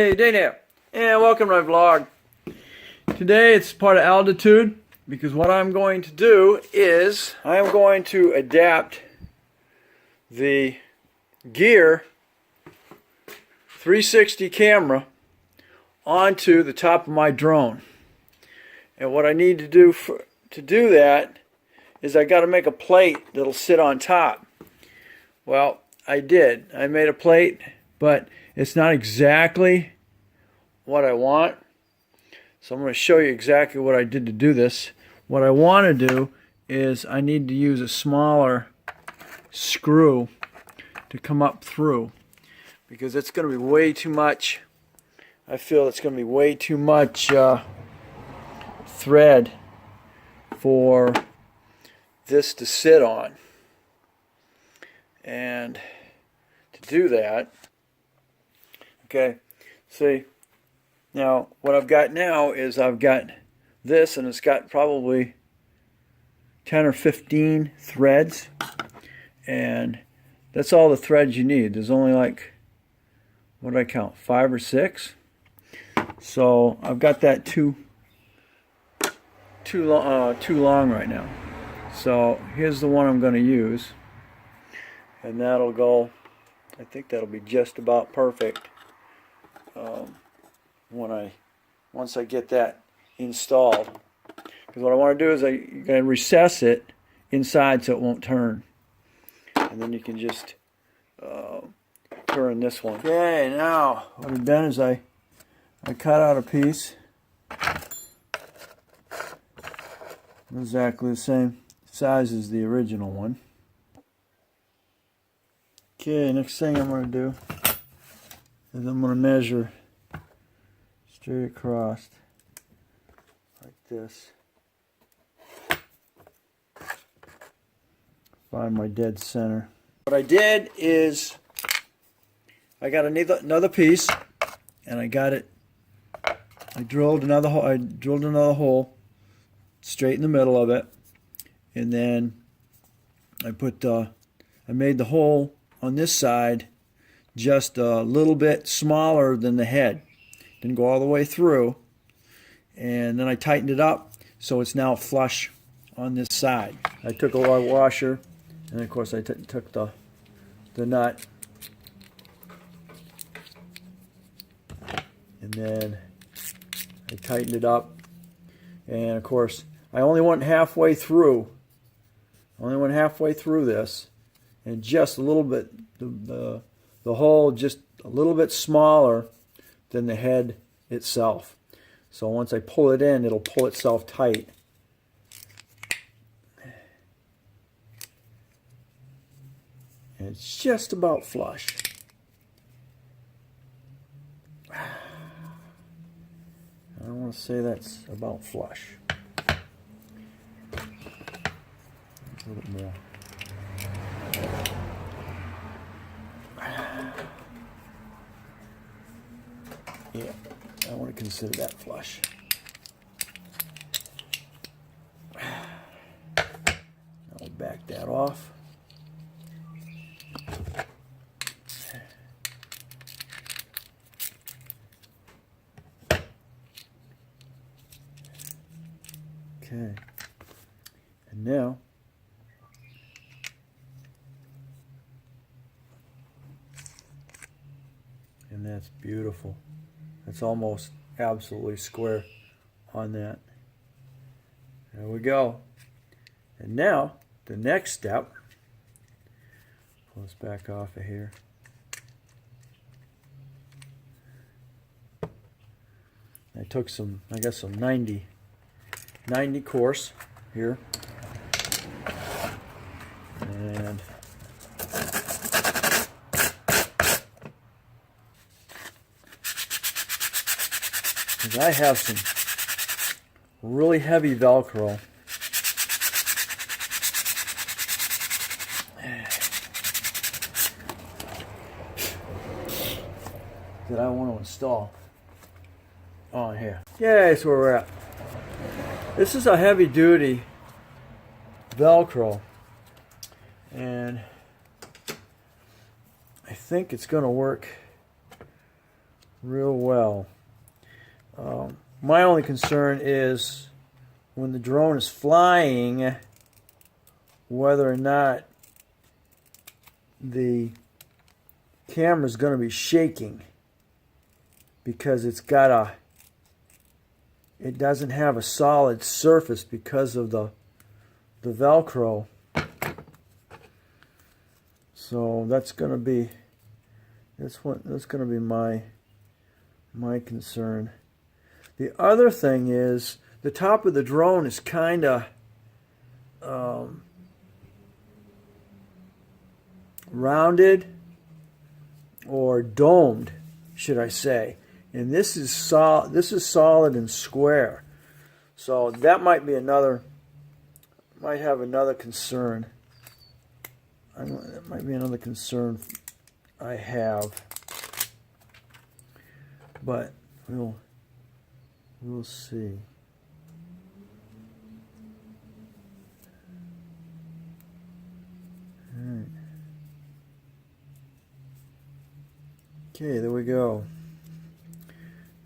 Hey, Dana, and welcome to my vlog. Today it's part of altitude because what I'm going to do is I am going to adapt the Gear 360 camera onto the top of my drone. And what I need to do to do that is I got to make a plate that'll sit on top. Well, I did. I made a plate, but it's not exactly what I want. So I'm going to show you exactly what I did to do this. What I want to do is I need to use a smaller screw to come up through because it's going to be way too much. I feel it's going to be way too much thread for this to sit on. And to do that, okay, see, now what I've got now is I've got this, and it's got probably 10 or 15 threads, and that's all the threads you need. There's only like, what did I count, 5 or 6? So I've got that too long right now. So here's the one I'm going to use, and that'll go, I think that'll be just about perfect once I get that installed. Because what I want to do is I'm going to recess it inside so it won't turn, and then you can just turn this one. Okay, now what I've done is I cut out a piece exactly the same size as the original one. Okay, next thing I'm going to do is I'm going to measure straight across like this. Find my dead center. What I did is I got another piece, and I got it. I drilled another hole straight in the middle of it, and then I made the hole on this side just a little bit smaller than the head. Didn't go all the way through, and then I tightened it up so it's now flush on this side. I took a washer, and of course I took the nut, and then I tightened it up, and of course I only went halfway through. This, and just a little bit, the hole just a little bit smaller than the head itself. So once I pull it in, it'll pull itself tight. And it's just about flush. I don't want to say that's about flush. A little bit more. Yeah, I want to consider that flush. I'll back that off. Okay, and now and that's beautiful. It's almost absolutely square on that. There we go. And now the next step, pull this back off of here. I got some 90 course here, and I have some really heavy Velcro. That I want to install on here. Yeah, that's where we're at. This is a heavy duty Velcro, and I think it's going to work real well. My only concern is when the drone is flying, whether or not the camera is going to be shaking, because it doesn't have a solid surface because of the Velcro. So that's going to be my concern. The other thing is the top of the drone is kind of rounded or domed, should I say? And this is solid and square. So that might have another concern. That might be another concern I have. But we'll see. All right. Okay, there we go.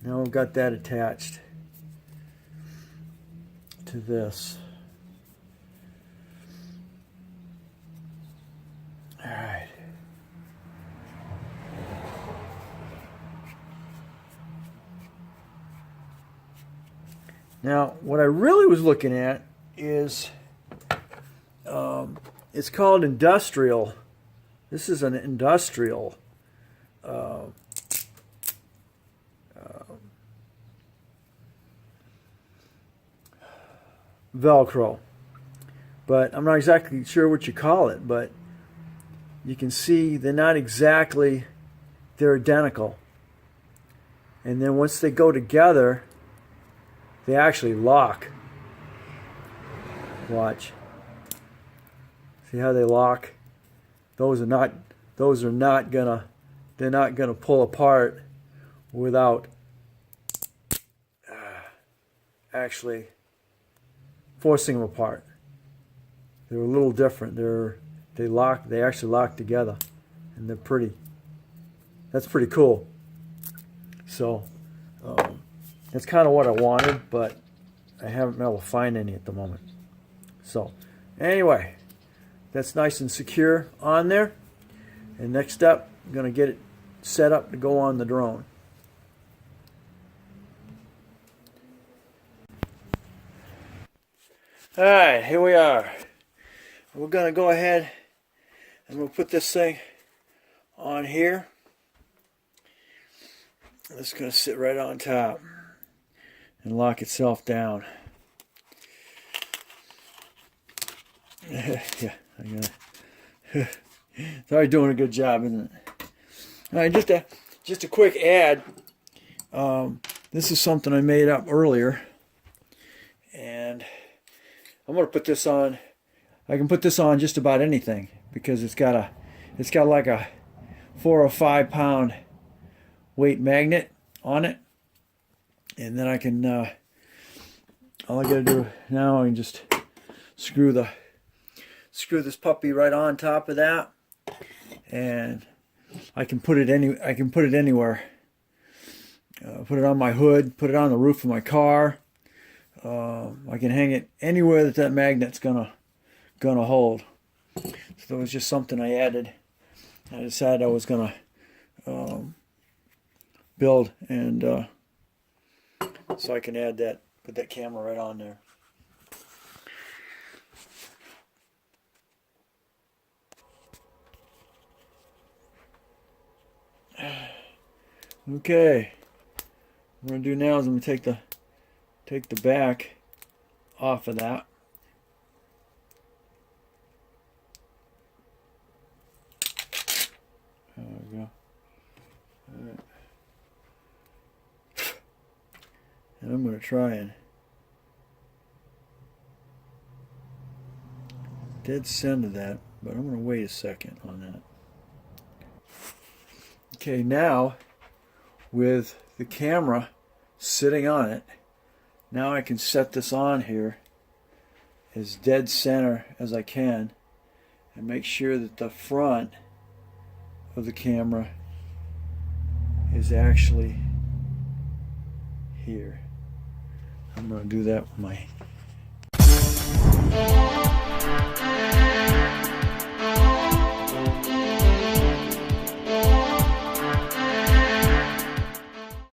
Now we've got that attached to this. All right. Now, what I really was looking at is, it's called industrial. This is an industrial Velcro, but I'm not exactly sure what you call it, but you can see they're identical, and then once they go together they actually lock. Watch, see how they lock? They're not gonna pull apart without actually forcing them apart. They're a little different. They actually lock together, and they're pretty. That's pretty cool. So that's kind of what I wanted, but I haven't been able to find any at the moment. So anyway, that's nice and secure on there. And next up, I'm going to get it set up to go on the drone. Alright, here we are. We're going to go ahead and we'll put this thing on here. It's going to sit right on top and lock itself down. Yeah, I got it. It's already doing a good job, isn't it? All right, just a quick ad. This is something I made up earlier, and I'm going to put this on. I can put this on just about anything because it's got like a 4 or 5 pound weight magnet on it, and then I can all I got to do now, I can just screw this puppy right on top of that, and I can put it anywhere. Put it on my hood, put it on the roof of my car. I can hang it anywhere that magnet's gonna hold. So it was just something I added. I decided I was gonna build, and so I can add that, put that camera right on there. Okay, what I'm gonna do now is I'm gonna take the back off of that. There we go. All right. And I'm gonna try and dead center that, but I'm gonna wait a second on that. Okay, now with the camera sitting on it, now I can set this on here as dead center as I can and make sure that the front of the camera is actually here. I'm going to do that with my